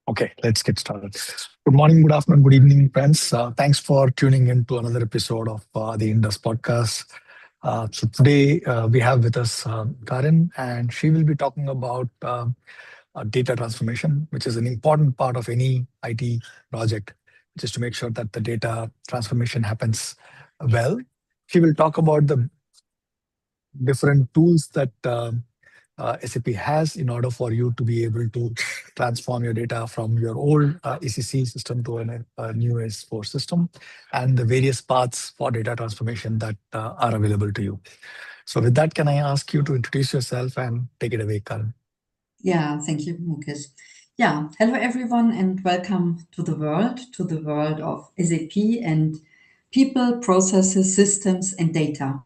Okay, let's get started. Good morning, good afternoon, good evening, friends. Thanks for tuning in to another episode of the Indus podcast. So today we have with us Karin, and she will be talking about data transformation, which is an important part of any IT project, just to make sure that the data transformation happens well. She will talk about the different tools that SAP has in order for you to be able to transform your data from your old ECC system to a new S4 system, and the various paths for data transformation that are available to you. So with that, can I ask you to introduce yourself and take it away, Karan? Yeah, thank you, Mukesh. Yeah, hello everyone and welcome to the world of SAP and people, processes, systems, and data.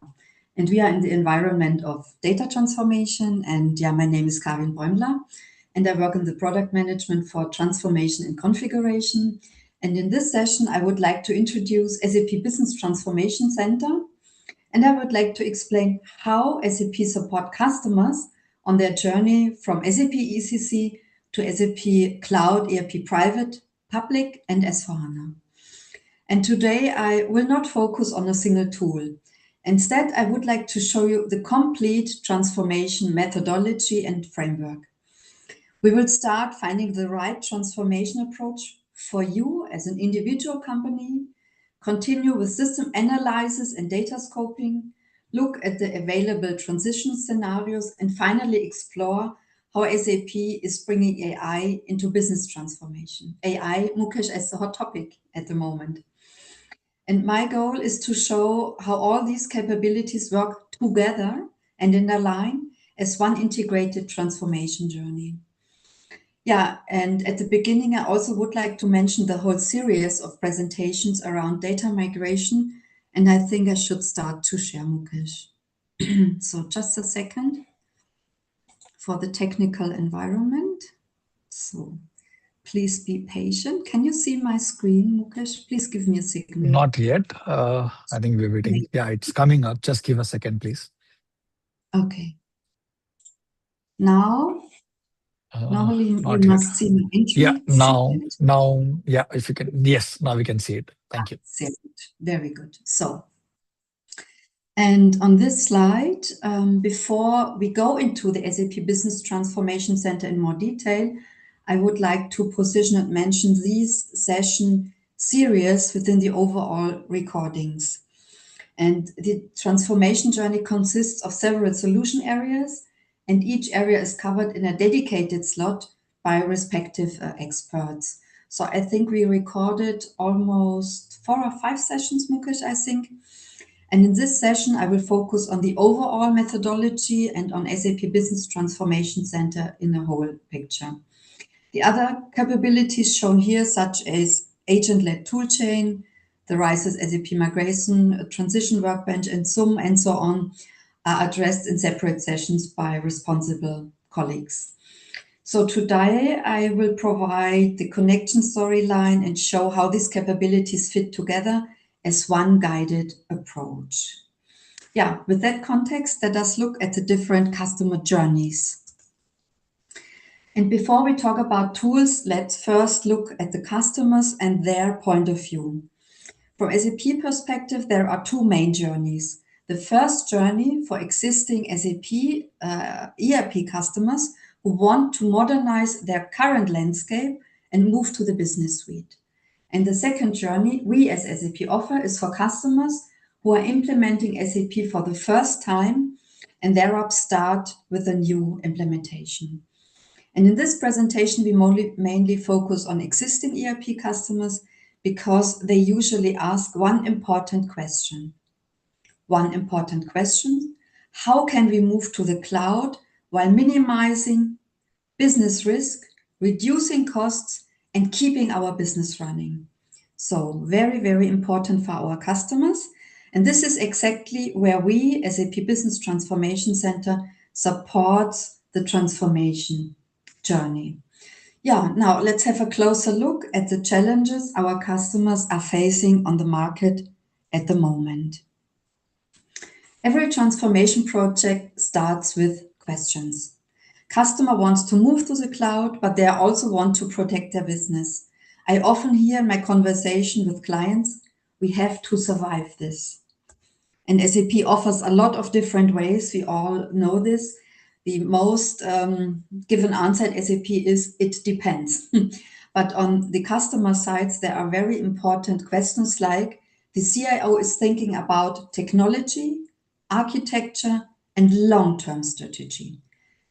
And we are in the environment of data transformation. And yeah, my name is Karin Bäumler, and I work in the product management for transformation and configuration. And in this session, I would like to introduce SAP Business Transformation Center, and I would like to explain how SAP support customers on their journey from SAP ECC to SAP Cloud, ERP Private, Public, and S/4HANA. And today I will not focus on a single tool. Instead, I would like to show you the complete transformation methodology and framework. We will start finding the right transformation approach for you as an individual company, continue with system analysis and data scoping, look at the available transition scenarios, and finally explore how SAP is bringing AI into business transformation. AI, Mukesh, as the hot topic at the moment. And my goal is to show how all these capabilities work together and in a line as one integrated transformation journey. Yeah, and at the beginning, I also would like to mention the whole series of presentations around data migration, and I think I should start to share, Mukesh. So just a second for the technical environment. So please be patient. Can you see my screen, Mukesh? Please give me a signal. Not yet. I think we're waiting. Yeah, it's coming up. Just give a second, please. Okay. Now, normally you not yet. must see my intro. Yeah, now, yeah, if you can. Yes, now we can see it. Thank you. Very good. So, and on this slide, before we go into the SAP Business Transformation Center in more detail, I would like to position and mention these session series within the overall recordings. And the transformation journey consists of several solution areas, and each area is covered in a dedicated slot by respective experts. So I think we recorded almost 4 or 5 sessions, Mukesh, I think. And in this session, I will focus on the overall methodology and on SAP Business Transformation Center in the whole picture. The other capabilities shown here, such as agent-led toolchain, the RISE's SAP Migration, Transition Workbench, and SUM, and so on, are addressed in separate sessions by responsible colleagues. So today I will provide the connection storyline and show how these capabilities fit together as one guided approach. Yeah, with that context, let us look at the different customer journeys. And before we talk about tools, let's first look at the customers and their point of view. From SAP perspective, there are 2 main journeys. The first journey for existing SAP ERP customers who want to modernize their current landscape and move to the business suite. And the second journey we as SAP offer is for customers who are implementing SAP for the first time and thereupon start with a new implementation. And in this presentation, we mainly focus on existing ERP customers because they usually ask one important question. How can we move to the cloud while minimizing business risk, reducing costs, and keeping our business running? So very, very important for our customers. And this is exactly where we, SAP Business Transformation Center, supports the transformation journey. Yeah, now let's have a closer look at the challenges our customers are facing on the market at the moment. Every transformation project starts with questions. Customer wants to move to the cloud, but they also want to protect their business. I often hear in my conversation with clients, we have to survive this. And SAP offers a lot of different ways. We all know this. The most given answer at SAP is it depends. But on the customer sides, there are very important questions like the CIO is thinking about technology, architecture, and long-term strategy.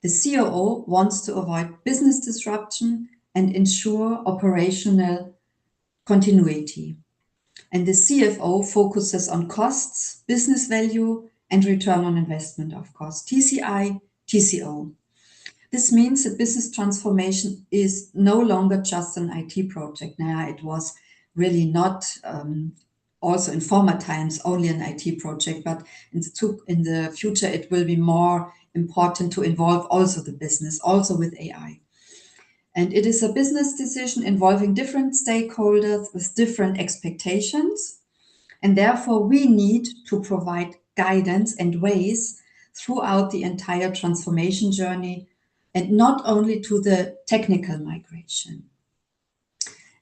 The COO wants to avoid business disruption and ensure operational continuity. And the CFO focuses on costs, business value, and return on investment, of course, TCI, TCO. This means that business transformation is no longer just an IT project. Now, it was really not also in former times only an IT project, but in the future it will be more important to involve also the business, also with AI. And it is a business decision involving different stakeholders with different expectations. And therefore, we need to provide guidance and ways throughout the entire transformation journey, and not only to the technical migration.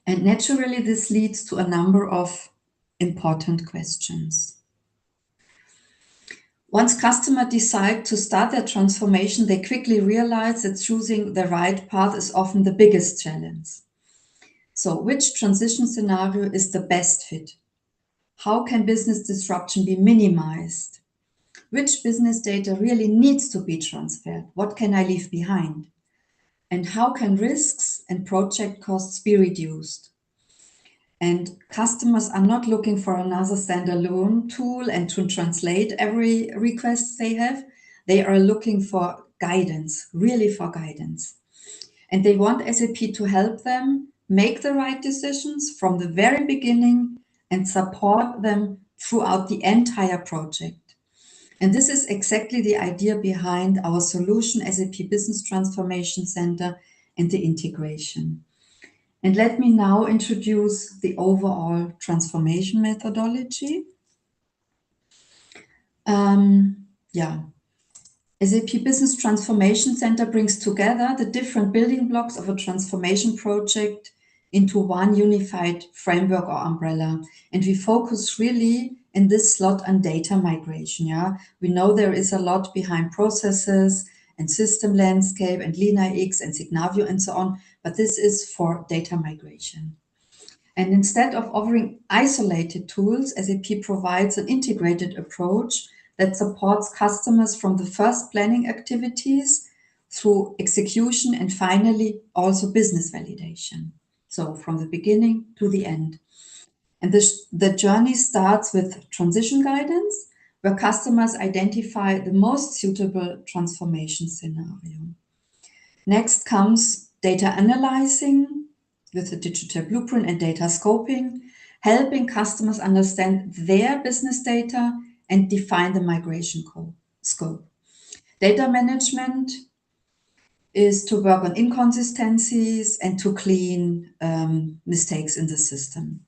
And naturally, this leads to a number of important questions. Once customers decide to start their transformation, they quickly realize that choosing the right path is often the biggest challenge. So, which transition scenario is the best fit? How can business disruption be minimized? Which business data really needs to be transferred? What can I leave behind? And how can risks and project costs be reduced? And customers are not looking for another standalone tool and to translate every request they have. They are looking for guidance, really for guidance. And they want SAP to help them make the right decisions from the very beginning and support them throughout the entire project. And this is exactly the idea behind our solution, SAP Business Transformation Center, and the integration. And let me now introduce the overall transformation methodology. SAP Business Transformation Center brings together the different building blocks of a transformation project into one unified framework or umbrella. And we focus really in this slot on data migration. We know there is a lot behind processes and system landscape and LeanIX and Signavio and so on, but this is for data migration. And instead of offering isolated tools, SAP provides an integrated approach that supports customers from the first planning activities through execution and finally also business validation. So from the beginning to the end. And the journey starts with transition guidance, where customers identify the most suitable transformation scenario. Next comes data analyzing with the digital blueprint and data scoping, helping customers understand their business data and define the migration scope. Data management is to work on inconsistencies and to clean mistakes in the system.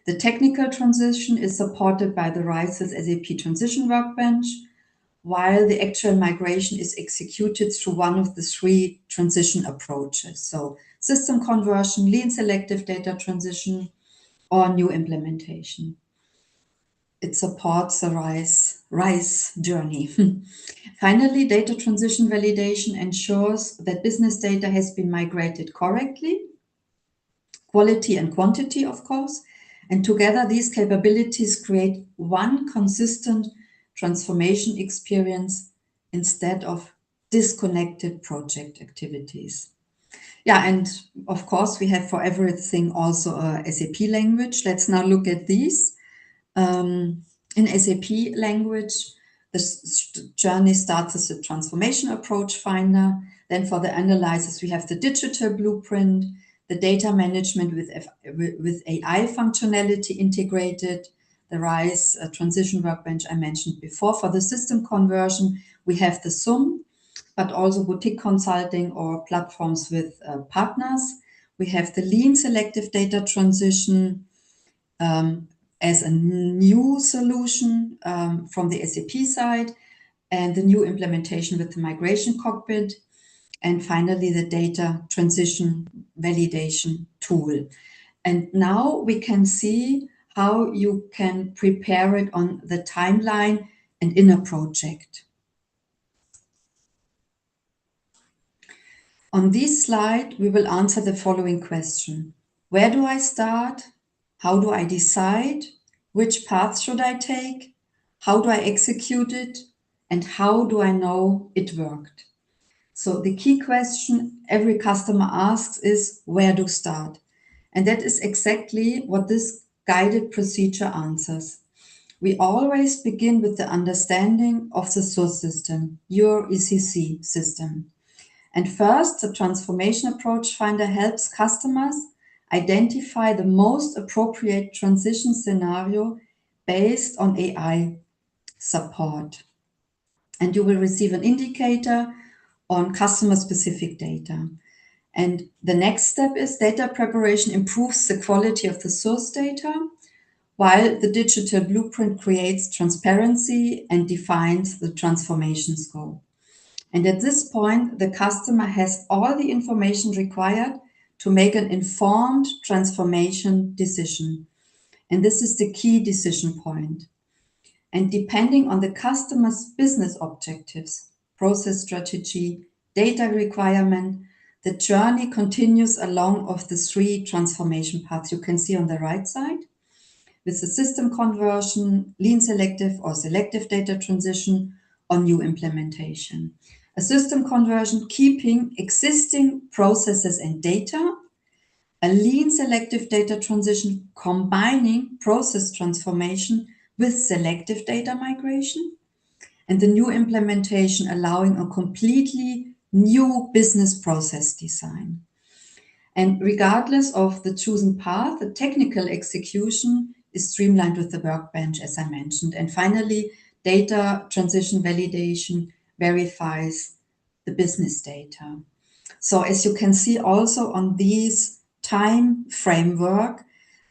The technical transition is supported by the RISE's SAP Transition Workbench, while the actual migration is executed through one of the three transition approaches. So system conversion, lean selective data transition, or new implementation. It supports the RISE journey. Finally, data transition validation ensures that business data has been migrated correctly, quality and quantity, of course, and together these capabilities create one consistent transformation experience instead of disconnected project activities. And of course, we have for everything also a SAP language. Let's now look at these. In SAP language, the journey starts with the transformation approach finder. Then for the analysis, we have the digital blueprint, the data management with AI functionality integrated, the RISE transition workbench I mentioned before. For the system conversion, we have the SUM, but also boutique consulting or platforms with partners. We have the lean selective data transition as a new solution from the SAP side, and the new implementation with the migration cockpit. and finally the data transition validation tool. And now we can see how you can prepare it on the timeline and in a project. On this slide, we will answer the following question. Where do I start? How do I decide? Which path should I take? How do I execute it? And how do I know it worked? So the key question every customer asks is where to start. And that is exactly what this guided procedure answers. We always begin with the understanding of the source system, your ECC system. And first, the Transformation Approach Finder helps customers identify the most appropriate transition scenario based on AI support. And you will receive an indicator on customer-specific data. And the next step is data preparation improves the quality of the source data, while the digital blueprint creates transparency and defines the transformation scope. And at this point, the customer has all the information required to make an informed transformation decision. And this is the key decision point. And depending on the customer's business objectives, process strategy, data requirement, the journey continues along of the 3 transformation paths you can see on the right side, with the system conversion, lean selective or selective data transition, or new implementation. A system conversion keeping existing processes and data, a lean selective data transition combining process transformation with selective data migration, and the new implementation allowing a completely new business process design. And regardless of the chosen path, the technical execution is streamlined with the workbench, as I mentioned. And finally, data transition validation verifies the business data. So as you can see also on these time framework,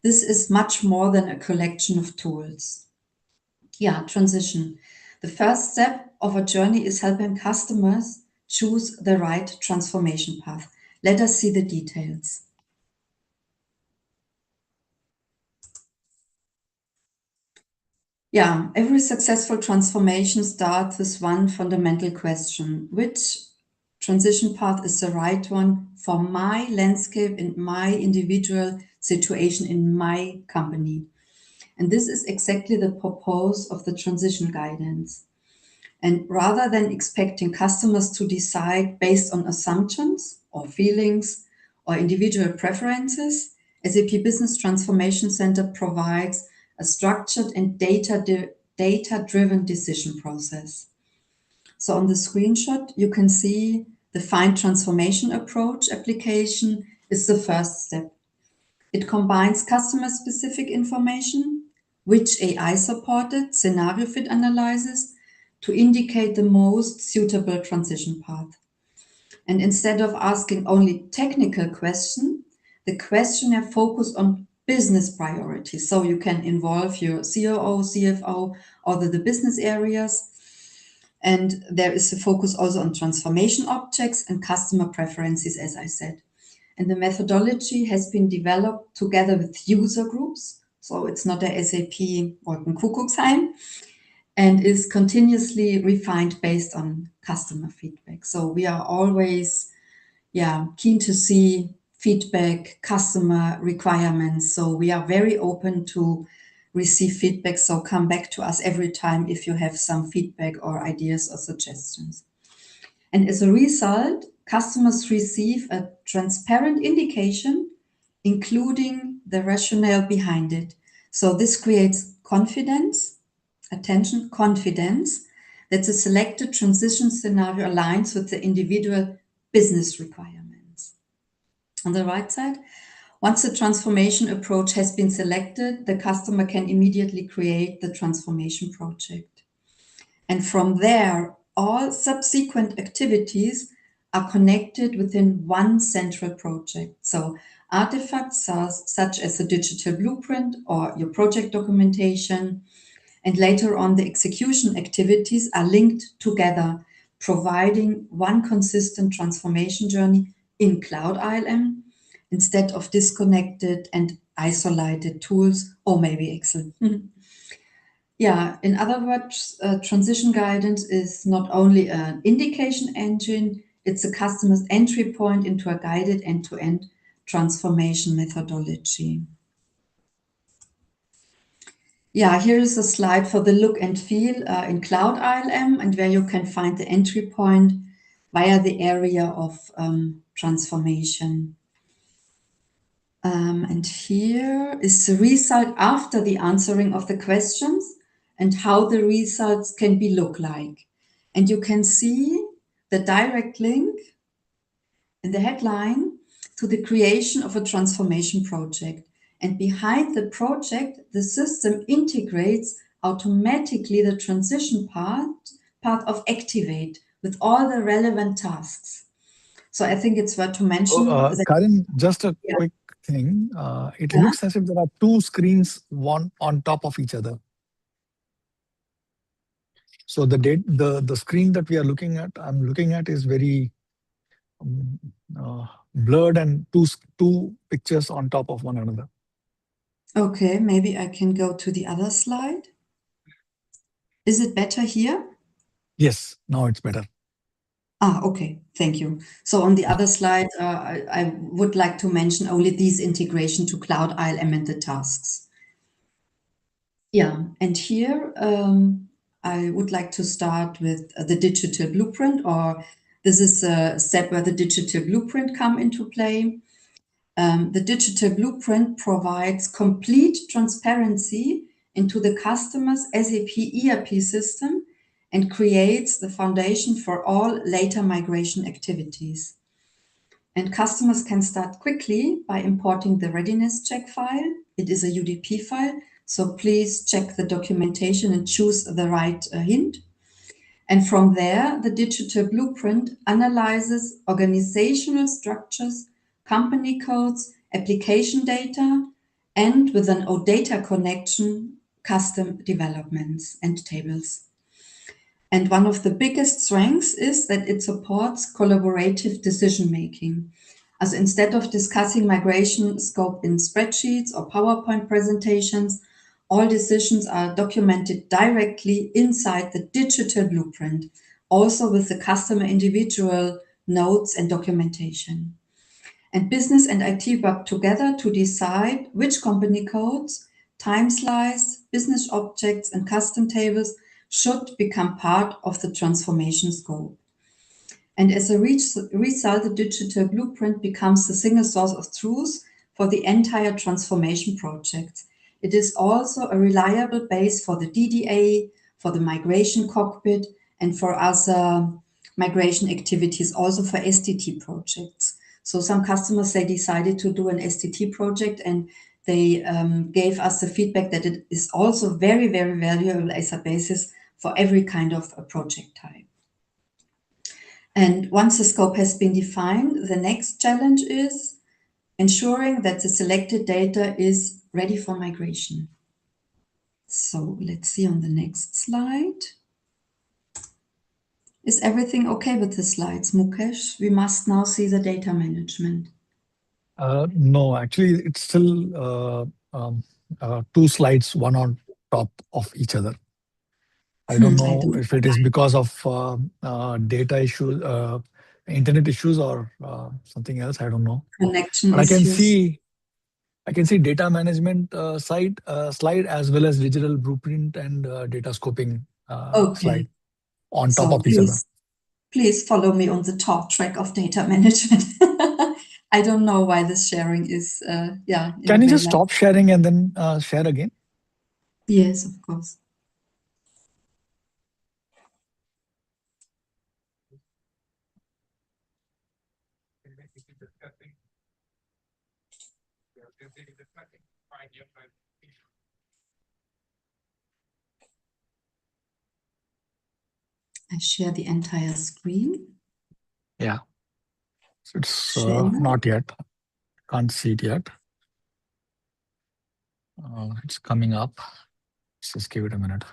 this is much more than a collection of tools. Yeah, transition. The first step of a journey is helping customers choose the right transformation path. Let us see the details. Yeah, every successful transformation starts with one fundamental question. Which transition path is the right one for my landscape and my individual situation in my company? And this is exactly the purpose of the transition guidance. And rather than expecting customers to decide based on assumptions or feelings or individual preferences, SAP Business Transformation Center provides a structured and data-driven decision process. So on the screenshot, you can see the Find Transformation Approach application is the first step. It combines customer-specific information, which AI-supported scenario fit analysis to indicate the most suitable transition path. And instead of asking only technical questions, the questionnaire focuses on business priorities. So you can involve your COO, CFO, or the business areas. And there is a focus also on transformation objects and customer preferences, as I said. And the methodology has been developed together with user groups. So it's not a SAP Wolkenkuckucksheim, and is continuously refined based on customer feedback. So we are always keen to see feedback, customer requirements. So we are very open to receive feedback. So come back to us every time if you have some feedback or ideas or suggestions. And as a result, customers receive a transparent indication, including the rationale behind it. So this creates confidence, attention, confidence that the selected transition scenario aligns with the individual business requirements. On the right side, once the transformation approach has been selected, the customer can immediately create the transformation project. And from there, all subsequent activities are connected within one central project. So artifacts such as the digital blueprint or your project documentation, and later on the execution activities are linked together providing one consistent transformation journey in Cloud ILM instead of disconnected and isolated tools, or maybe Excel. Yeah, in other words, transition guidance is not only an indication engine, it's a customer's entry point into a guided end-to-end transformation methodology. Yeah, here is a slide for the look and feel in Cloud ILM, and where you can find the entry point via the area of transformation. And here is the result after the answering of the questions and how the results can be look like. And you can see the direct link in the headline to the creation of a transformation project. And behind the project, the system integrates automatically the transition part of Activate with all the relevant tasks. So I think it's worth to mention that, Karin, just a yeah. quick thing. It Yeah. looks as if there are two screens, one on top of each other. So the screen that we are looking at, I'm looking at, is very blurred, and two pictures on top of one another. Okay, maybe I can go to the other slide. Is it better here? Yes, now it's better. Okay, thank you. So on the other slide, I would like to mention only these integration to Cloud ILM and the tasks. Yeah, and here I would like to start with the digital blueprint, or this is a step where the digital blueprint come into play. The digital blueprint provides complete transparency into the customer's SAP ERP system and creates the foundation for all later migration activities. And customers can start quickly by importing the readiness check file. It is a UDP file, so please check the documentation and choose the right hint. And from there, the digital blueprint analyzes organizational structures, company codes, application data, and with an OData connection, custom developments and tables. And one of the biggest strengths is that it supports collaborative decision-making. As instead of discussing migration scope in spreadsheets or PowerPoint presentations, all decisions are documented directly inside the digital blueprint, also with the customer individual notes and documentation. And business and IT work together to decide which company codes, time slice, business objects, and custom tables should become part of the transformation scope. And as a result, the digital blueprint becomes the single source of truth for the entire transformation project. It is also a reliable base for the DDA, for the migration cockpit, and for other migration activities, also for STT projects. So some customers, they decided to do an STT project, and they gave us the feedback that it is also very, very valuable as a basis for every kind of a project type. And once the scope has been defined, the next challenge is ensuring that the selected data is ready for migration. So let's see on the next slide. Is everything okay with the slides, Mukesh? We must now see the data management. No, actually, it's still two slides, one on top of each other. I don't know if it is because of data issues, internet issues, or something else. I don't know. Connection But issues. I can see data management slide as well as digital blueprint and data scoping slide on top of each other. Please follow me on the talk track of data management. I don't know why this sharing is, Can you just stop sharing and then share again? Yes, of course. I share the entire screen. Yeah. So it's not yet. Can't see it yet. It's coming up. Let's just give it a minute.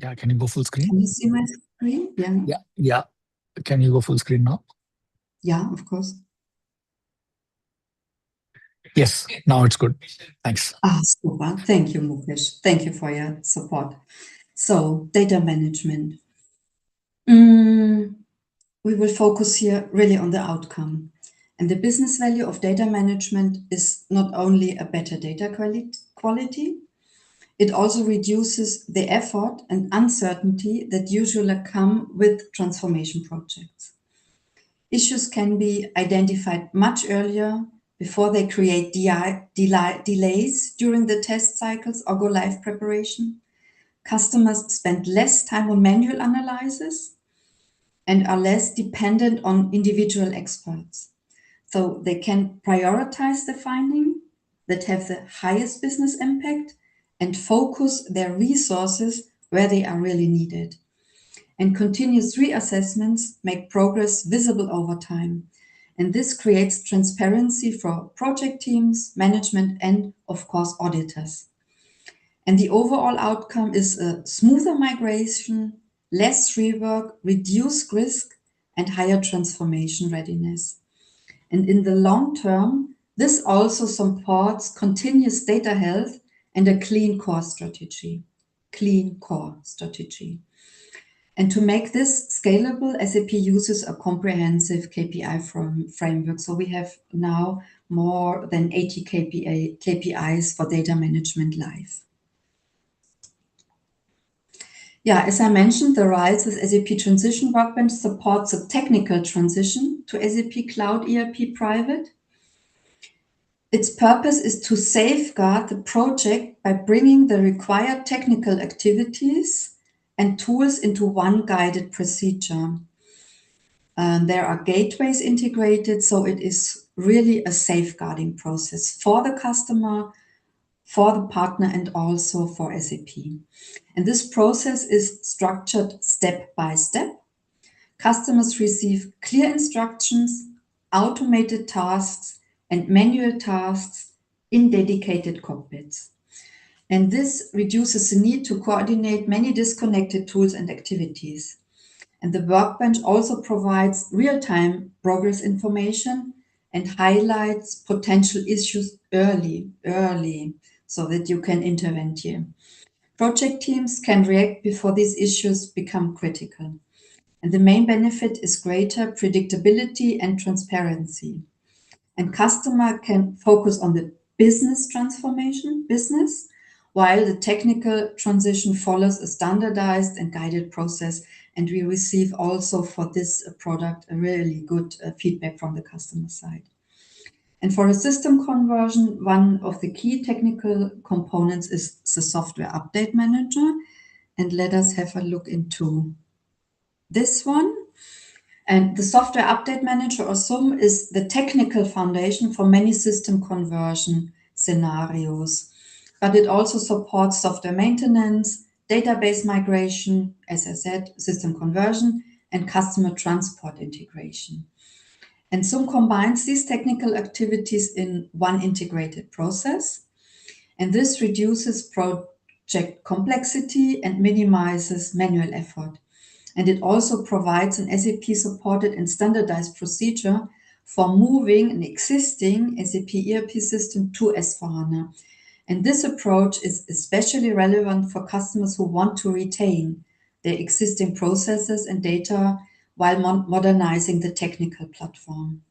Yeah, can you go full screen? Can you see my screen? Yeah. Can you go full screen now? Yeah, of course. Yes, now it's good. Thanks. Super. Thank you, Mukesh. Thank you for your support. So, data management. We will focus here really on the outcome. And the business value of data management is not only a better data quality, it also reduces the effort and uncertainty that usually come with transformation projects. Issues can be identified much earlier before they create delays during the test cycles or go live preparation. Customers spend less time on manual analysis and are less dependent on individual experts. So they can prioritize the finding that have the highest business impact and focus their resources where they are really needed. And continuous reassessments make progress visible over time. And this creates transparency for project teams, management, and of course, auditors. And the overall outcome is a smoother migration, less rework, reduced risk, and higher transformation readiness. And in the long term, this also supports continuous data health and a clean core strategy. Clean core strategy. And to make this scalable, SAP uses a comprehensive KPI framework. So we have now more than 80 KPIs for data management live. Yeah, as I mentioned, the RISE with SAP Transition Workbench supports a technical transition to SAP Cloud ERP Private. Its purpose is to safeguard the project by bringing the required technical activities and tools into one guided procedure. There are gateways integrated, so it is really a safeguarding process for the customer, for the partner, and also for SAP. And this process is structured step by step. Customers receive clear instructions, automated tasks, and manual tasks in dedicated cockpits. And this reduces the need to coordinate many disconnected tools and activities. And the workbench also provides real-time progress information and highlights potential issues early, so that you can intervene here. Project teams can react before these issues become critical. And the main benefit is greater predictability and transparency. And customer can focus on the business transformation, while the technical transition follows a standardized and guided process. And we receive also for this product a really good feedback from the customer side. And for a system conversion, one of the key technical components is the software update manager. And let us have a look into this one. And the software update manager, or SUM, is the technical foundation for many system conversion scenarios. But it also supports software maintenance, database migration, as I said, system conversion, and customer transport integration. And SUM combines these technical activities in one integrated process. And this reduces project complexity and minimizes manual effort. And it also provides an SAP-supported and standardized procedure for moving an existing SAP ERP system to S/4HANA. And this approach is especially relevant for customers who want to retain their existing processes and data while modernizing the technical platform.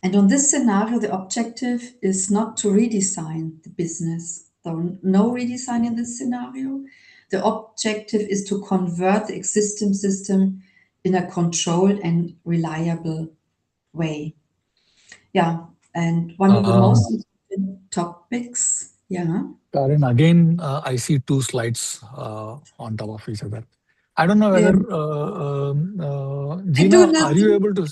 And on this scenario, the objective is not to redesign the business. So no redesign in this scenario. The objective is to convert the existing system in a controlled and reliable way. Yeah, and one of the most important topics, yeah. Karen, again, I see two slides on top of each other. I don't know Yeah. whether, I do Gina, are you nothing. able to?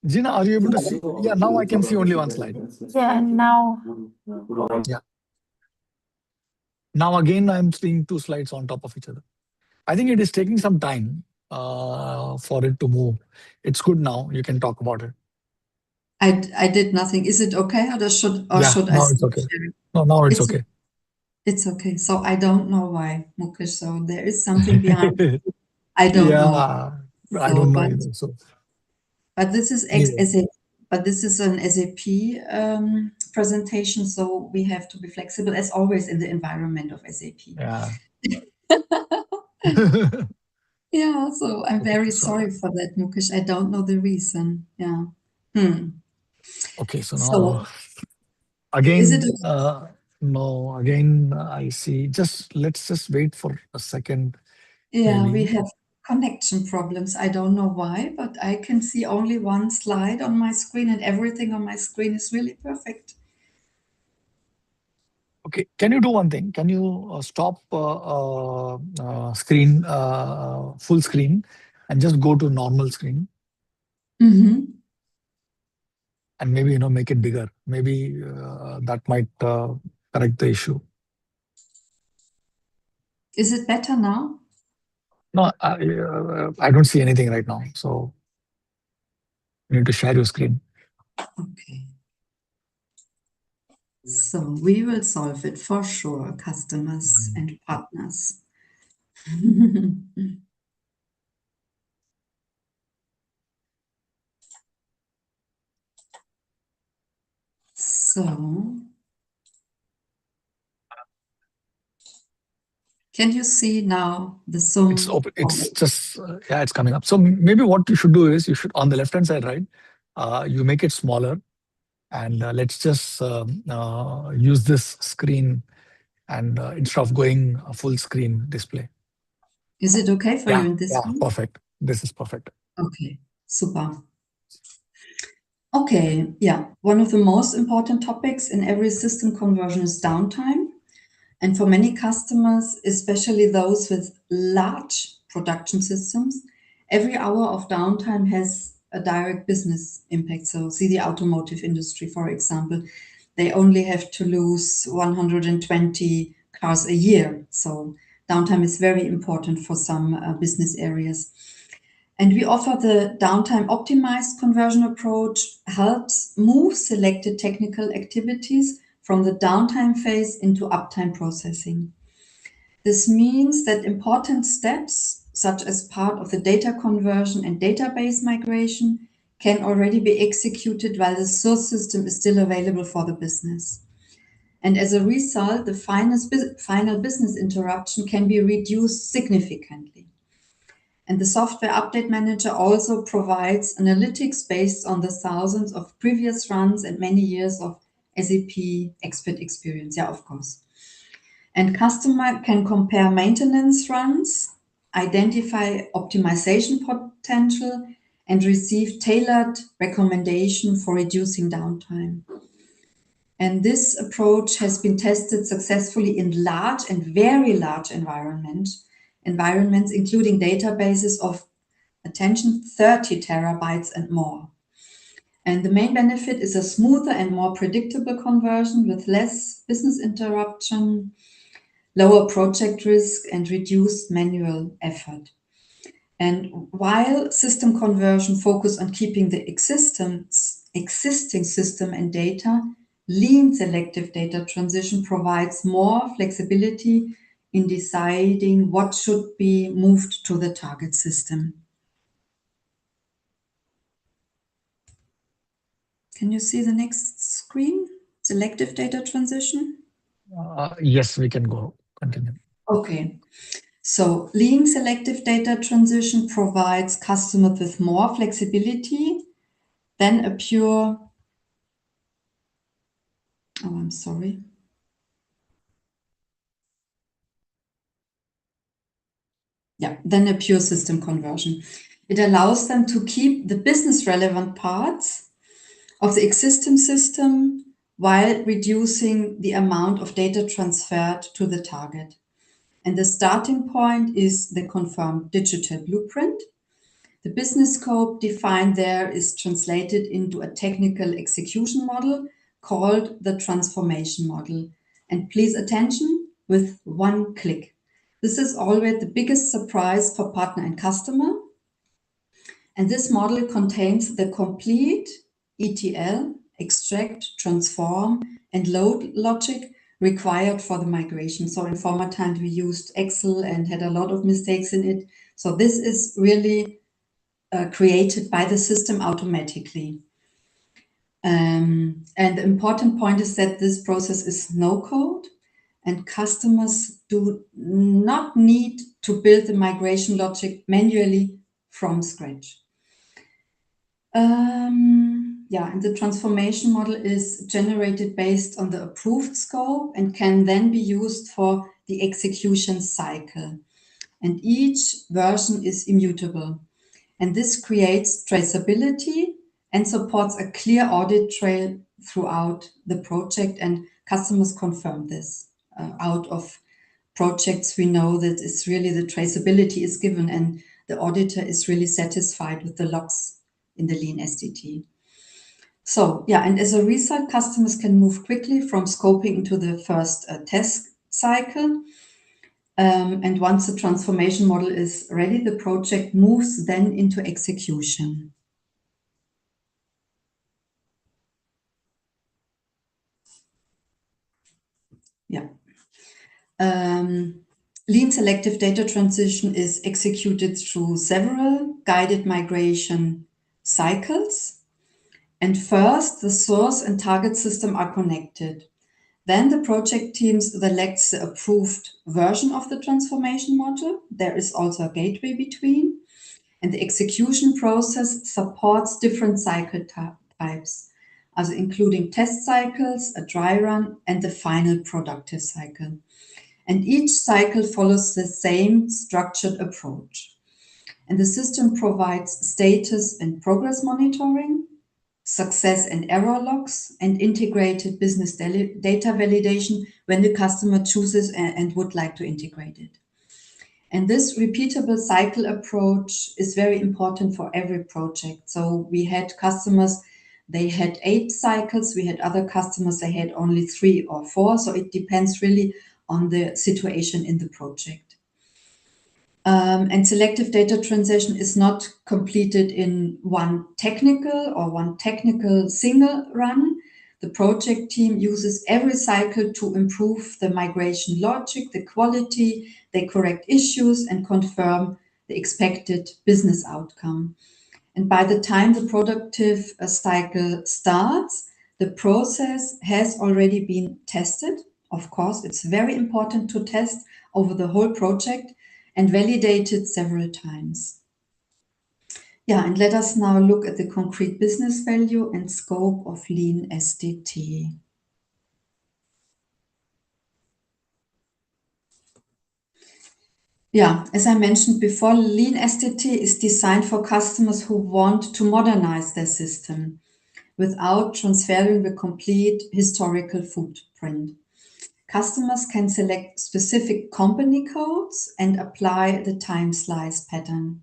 Gina, are you able to see? Yeah, now I can see only one slide. Yeah, now. Yeah. Now again, I'm seeing two slides on top of each other. I think it is taking some time for it to move. It's good now. You can talk about it. I did nothing. Is it okay, or should Yeah, I now it's stop okay. sharing? No, now it's okay. It's okay. So I don't know why, Mukesh. So there is something behind. I don't know. Yeah, I So, don't know either. So but this is anyway, SAP, but this is an SAP presentation, so we have to be flexible as always in the environment of SAP. yeah. Yeah, so I'm Okay, very so sorry for that, Mukesh. I don't know the reason. Yeah. Hmm. okay, so now So is it? again, no, again, I see. Just let's just wait for a second, Yeah, we maybe. have connection problems. I don't know why, but I can see only one slide on my screen, and everything on my screen is really perfect. Okay, can you do one thing? Can you stop screen, full screen, and just go to normal screen, Hmm. and maybe make it bigger. Maybe that might correct the issue. Is it better now? No, I don't see anything right now. So you need to share your screen. Okay. So we will solve it for sure, customers and partners. So can you see now the It's sum open. of It's just yeah, it's coming up. So maybe what you should do is you should on the left hand side, right? You make it smaller, and let's just use this screen, and instead of going a full screen display. Is it okay for you Yeah, in this yeah, one? perfect. This is perfect. Okay, super. Okay, yeah. One of the most important topics in every system conversion is downtime. And for many customers, especially those with large production systems, every hour of downtime has a direct business impact. So, see the automotive industry, for example, they only have to lose 120 cars a year. So, downtime is very important for some business areas. And we offer the downtime optimized conversion approach, helps move selected technical activities from the downtime phase into uptime processing. This means that important steps, such as part of the data conversion and database migration, can already be executed while the source system is still available for the business. And as a result, the final business interruption can be reduced significantly. And the Software Update Manager also provides analytics based on the thousands of previous runs and many years of SAP expert experience. Yeah, of course. And customer can compare maintenance runs, identify optimization potential, and receive tailored recommendation for reducing downtime. And this approach has been tested successfully in large and very large environments, including databases of attention 30 terabytes and more. And the main benefit is a smoother and more predictable conversion with less business interruption, lower project risk, and reduced manual effort. And while system conversion focus on keeping the existing system and data, lean selective data transition provides more flexibility in deciding what should be moved to the target system. Can you see the next screen? Selective data transition? Yes, we can go continue. Okay. So lean selective data transition provides customers with more flexibility than a pure, oh, I'm sorry. Yeah, than a pure system conversion. It allows them to keep the business relevant parts of the existing system while reducing the amount of data transferred to the target. And the starting point is the confirmed digital blueprint. The business scope defined there is translated into a technical execution model called the transformation model. And please attention with one click. This is always the biggest surprise for partner and customer. And this model contains the complete ETL, extract, transform, and load logic required for the migration. So in former times, we used Excel and had a lot of mistakes in it. So this is really created by the system automatically. And the important point is that this process is no code, and customers do not need to build the migration logic manually from scratch. And the transformation model is generated based on the approved scope and can then be used for the execution cycle. And each version is immutable. And this creates traceability and supports a clear audit trail throughout the project. And customers confirm this. Out of projects, we know that it's really the traceability is given and the auditor is really satisfied with the logs in the Lean SDT. So, and as a result, customers can move quickly from scoping into the first test cycle. And once the transformation model is ready, the project moves then into execution. Lean selective data transition is executed through several guided migration cycles. And first, the source and target system are connected. Then the project team selects the approved version of the transformation module. There is also a gateway between. And the execution process supports different cycle types, also including test cycles, a dry run, and the final productive cycle. And each cycle follows the same structured approach. And the system provides status and progress monitoring, success and error logs, and integrated business data validation when the customer chooses and would like to integrate it. And this repeatable cycle approach is very important for every project. So we had customers, they had 8 cycles. We had other customers, they had only 3 or 4. So it depends really on the situation in the project. And selective data transition is not completed in one technical single run. The project team uses every cycle to improve the migration logic, the quality, they correct issues and confirm the expected business outcome. And by the time the productive cycle starts, the process has already been tested. Of course, it's very important to test over the whole project and validated several times. And let us now look at the concrete business value and scope of Lean SDT. As I mentioned before, Lean SDT is designed for customers who want to modernize their system without transferring the complete historical footprint. Customers can select specific company codes and apply the time slice pattern.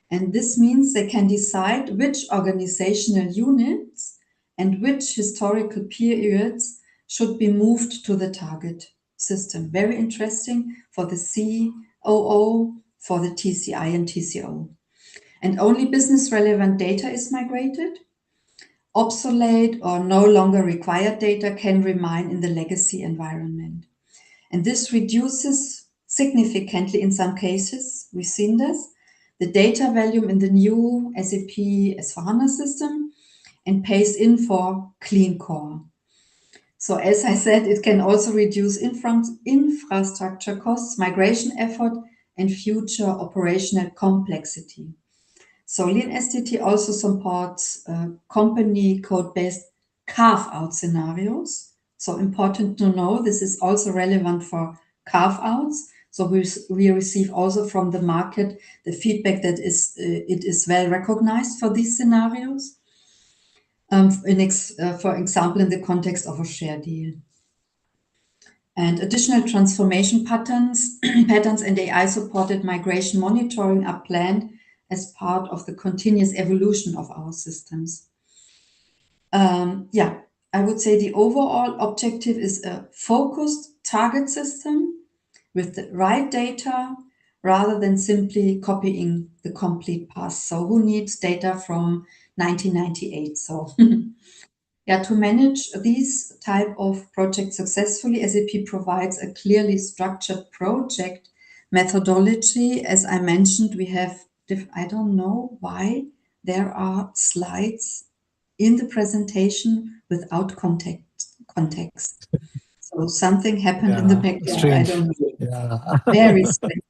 And this means they can decide which organizational units and which historical periods should be moved to the target system. Very interesting for the COO, for the TCI and TCO. And only business relevant data is migrated. Obsolete or no longer required data can remain in the legacy environment. And this reduces significantly in some cases, we've seen this, the data volume in the new SAP S/4HANA system and pays in for clean core. So as I said, it can also reduce infrastructure costs, migration effort, and future operational complexity. So Lean SDT also supports company code-based carve-out scenarios. So important to know, this is also relevant for carve-outs. So we receive also from the market the feedback that it is well recognized for these scenarios. For example, in the context of a share deal. And additional transformation patterns and AI-supported migration monitoring are planned as part of the continuous evolution of our systems. I would say the overall objective is a focused target system with the right data rather than simply copying the complete past. So who needs data from 1998? So To manage these type of projects successfully, SAP provides a clearly structured project methodology. As I mentioned, we have, I don't know why there are slides in the presentation without context. So something happened in the background. Strange. I don't know. Yeah. Very strange.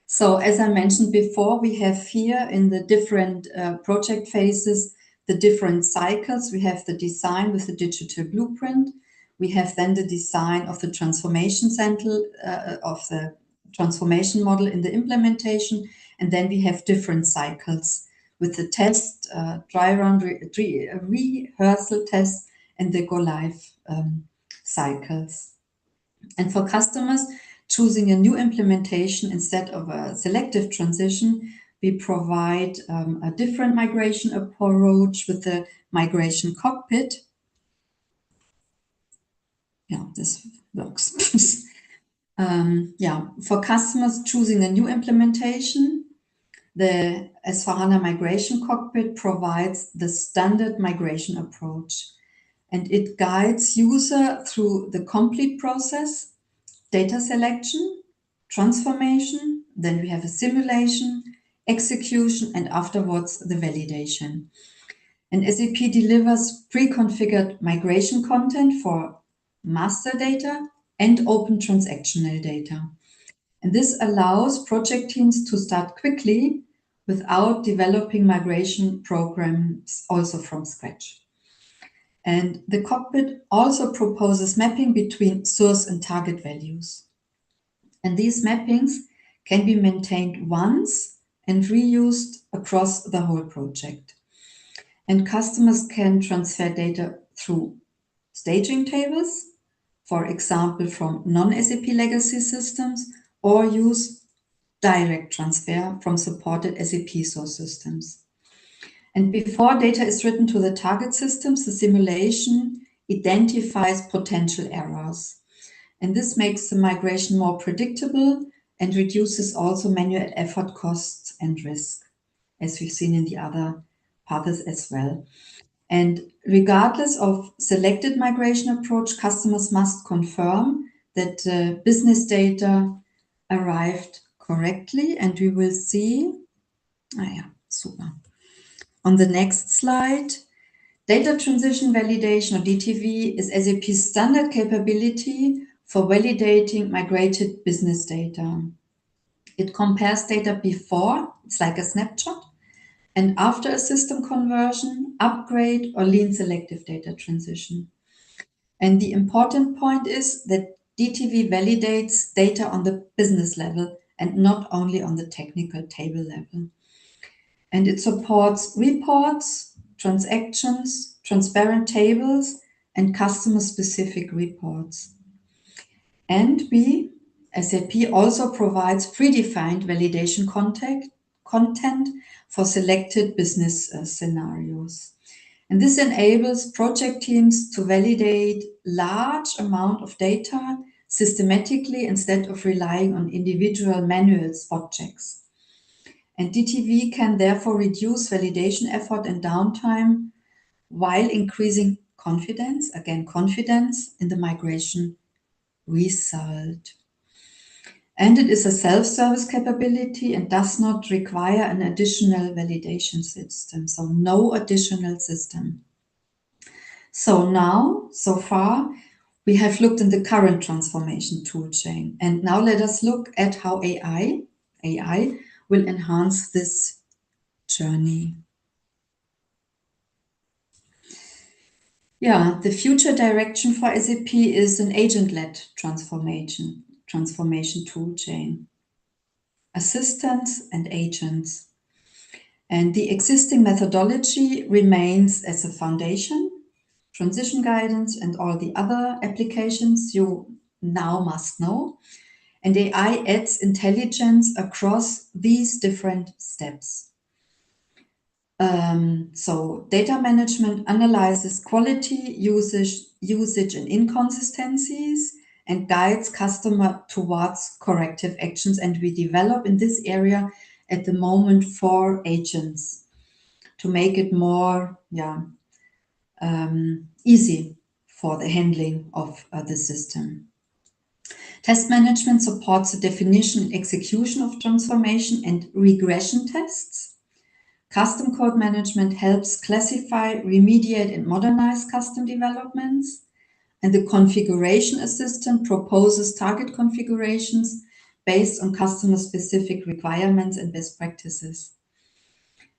So as I mentioned before, we have here in the different project phases, the different cycles. We have the design with the digital blueprint. We have then the design of the transformation center, of the transformation model in the implementation. And then we have different cycles with the test, dry run, rehearsal test, and the go live cycles. And for customers choosing a new implementation instead of a selective transition, we provide a different migration approach with the migration cockpit. Yeah, this works. For customers choosing a new implementation, the S/4HANA Migration Cockpit provides the standard migration approach, and it guides user through the complete process: data selection, transformation, then we have a simulation, execution, and afterwards the validation. And SAP delivers pre-configured migration content for master data and open transactional data. And this allows project teams to start quickly without developing migration programs also from scratch. And the cockpit also proposes mapping between source and target values. And these mappings can be maintained once and reused across the whole project. And customers can transfer data through staging tables, for example, from non-SAP legacy systems, or use direct transfer from supported SAP source systems. And before data is written to the target systems, the simulation identifies potential errors. And this makes the migration more predictable and reduces also manual effort, costs, and risk, as we've seen in the other paths as well. And regardless of selected migration approach, customers must confirm that business data arrived correctly. And we will see, super. On the next slide, data transition validation, or DTV, is SAP's standard capability for validating migrated business data. It compares data before, it's like a snapshot, and after a system conversion, upgrade, or lean selective data transition. And the important point is that DTV validates data on the business level and not only on the technical table level. And it supports reports, transactions, transparent tables, and customer-specific reports. And SAP also provides predefined validation content for selected business scenarios. And this enables project teams to validate large amount of data systematically instead of relying on individual manual spot checks. And DTV can therefore reduce validation effort and downtime while increasing confidence in the migration result. And it is a self-service capability and does not require an additional validation system, so no additional system. So now, so far, we have looked in the current transformation toolchain. And now let us look at how AI will enhance this journey. The future direction for SAP is an agent-led transformation toolchain, assistants and agents. And the existing methodology remains as a foundation, transition guidance, and all the other applications you now must know. And AI adds intelligence across these different steps. So data management analyzes quality, usage and inconsistencies, and guides customer towards corrective actions. And we develop in this area at the moment 4 agents to make it more easy for the handling of the system. Test management supports the definition and execution of transformation and regression tests. Custom code management helps classify, remediate, and modernize custom developments. And the configuration assistant proposes target configurations based on customer-specific requirements and best practices.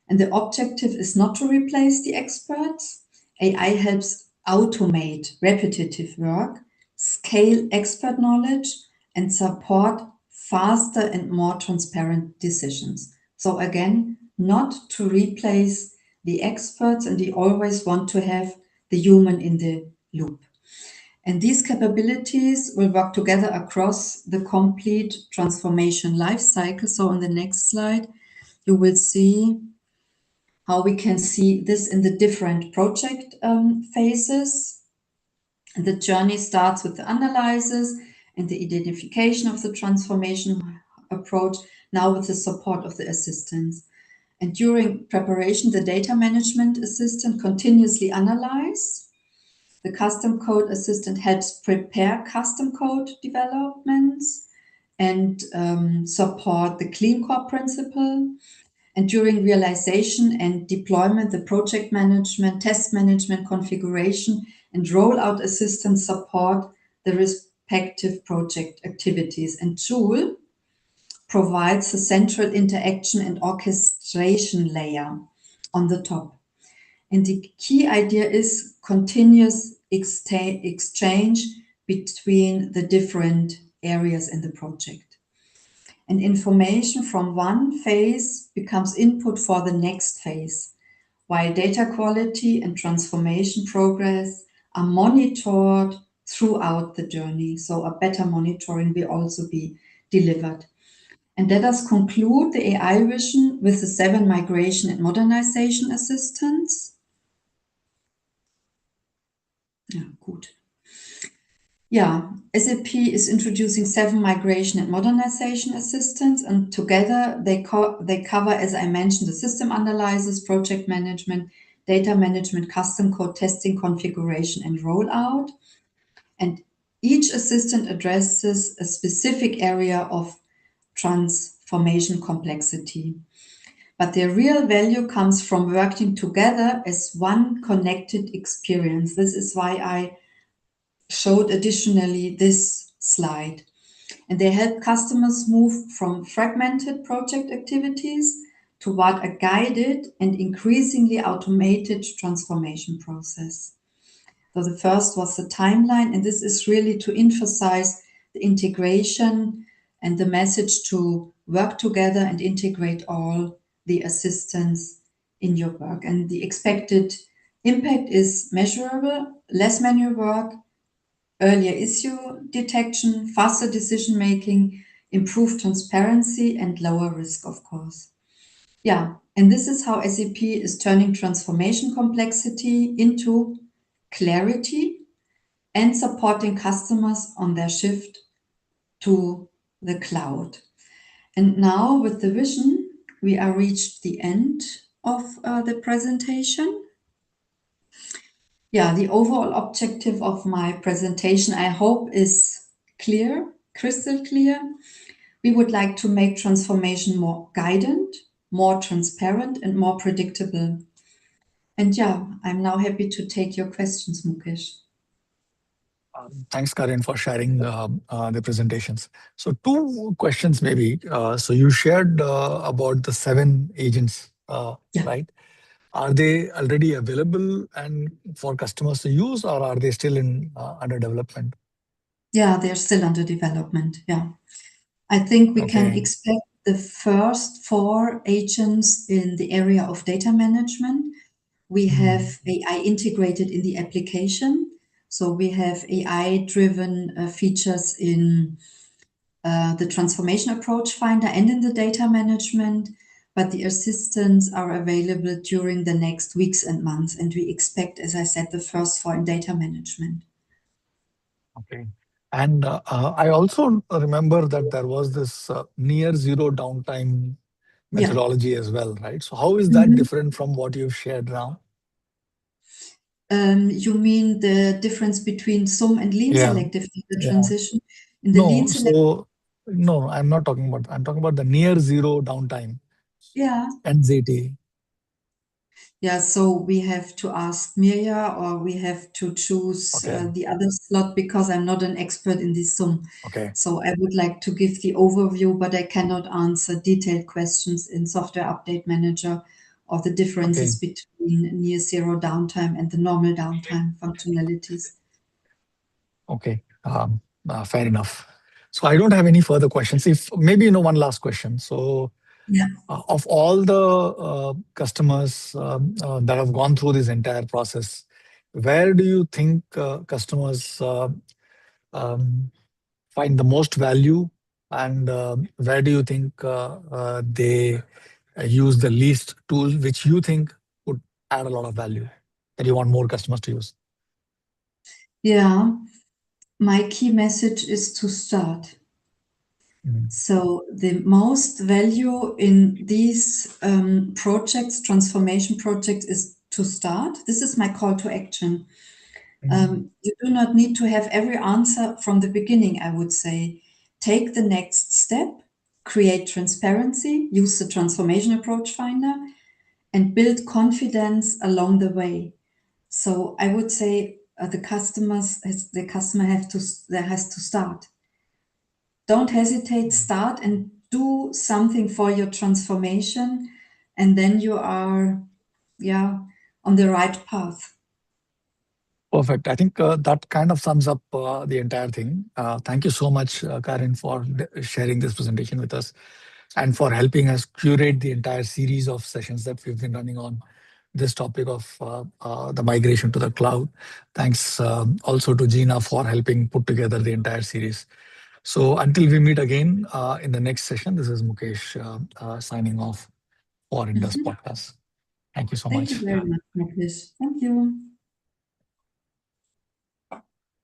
And the objective is not to replace the experts. AI helps automate repetitive work, scale expert knowledge, and support faster and more transparent decisions. So again, not to replace the experts, and we always want to have the human in the loop. And these capabilities will work together across the complete transformation lifecycle. So on the next slide, you will see how we can see this in the different project phases. And the journey starts with the analysis and the identification of the transformation approach, now with the support of the assistants. And during preparation, the data management assistant continuously analyzes. The custom code assistant helps prepare custom code developments and support the clean core principle. And during realization and deployment, the project management, test management, configuration, and rollout assistance support the respective project activities. And Joule provides a central interaction and orchestration layer on the top. And the key idea is continuous exchange between the different areas in the project. And information from one phase becomes input for the next phase, while data quality and transformation progress are monitored throughout the journey. So a better monitoring will also be delivered. And let us conclude the AI vision with the 7 migration and modernization assistants. Ja, gut. Yeah, SAP is introducing 7 migration and modernization assistants, and together they cover, as I mentioned, the system analysis, project management, data management, custom code testing, configuration, and rollout. And each assistant addresses a specific area of transformation complexity. But their real value comes from working together as one connected experience. This is why I showed additionally this slide. And they help customers move from fragmented project activities toward a guided and increasingly automated transformation process. So the first was the timeline, and this is really to emphasize the integration and the message to work together and integrate all the assistants in your work. And the expected impact is measurable, less manual work, earlier issue detection, faster decision making, improved transparency, and lower risk, of course. Yeah, and this is how SAP is turning transformation complexity into clarity and supporting customers on their shift to the cloud. And now with the vision, we are reached the end of the presentation. Yeah, the overall objective of my presentation, I hope, is clear, crystal clear. We would like to make transformation more guided, more transparent, and more predictable. And yeah, I'm now happy to take your questions, Mukesh. Thanks, Karin, for sharing the presentations. So 2 questions maybe. So you shared about the 7 agents, Yeah. right? Are they already available and for customers to use, or are they still in under development? Yeah, they're still under development. Yeah. I think we can Okay. expect the first 4 agents in the area of data management. We have AI integrated in the application. So we have AI-driven features in the transformation approach finder and in the data management, but the assistants are available during the next weeks and months. And we expect, as I said, the first 4 in data management. Okay. And I also remember that there was this near zero downtime Yeah. methodology as well, right? So how is that Mhm. different from what you've shared now? You mean the difference between SUM and lean Yeah, selective data yeah. transition? In the lean No, selective, so no, I'm not talking about. I'm talking about the near zero downtime, yeah. NZT. Yeah, so we have to ask Mirja, or we have to choose Okay, the other slot, because I'm not an expert in this SUM. okay, So I would like to give the overview, but I cannot answer detailed questions in Software Update Manager or the okay, differences between near zero downtime and the normal downtime functionalities. okay. Fair enough. So I don't have any further questions. If maybe one last question. So Yeah. of all the customers that have gone through this entire process, where do you think customers um, find the most value, and where do you think they use the least tool, which you think would add a lot of value that you want more customers to use? Yeah. My key message is to start. Mm. So the most value in these projects, transformation projects, is to start. This is my call to action. You do not need to have every answer from the beginning, I would say. Take the next step, create transparency, use the transformation approach finder, and build confidence along the way. So I would say the customer has to start. Don't hesitate, start and do something for your transformation, and then you are, yeah, on the right path. Perfect. I think that kind of sums up the entire thing. Thank you so much, Karin, for sharing this presentation with us and for helping us curate the entire series of sessions that we've been running on this topic of the migration to the cloud. Thanks also to Gina for helping put together the entire series. So until we meet again in the next session, this is Mukesh signing off for Indus Mhm. Podcast. Thank you so Thank much. you very much, Nicholas. Thank you.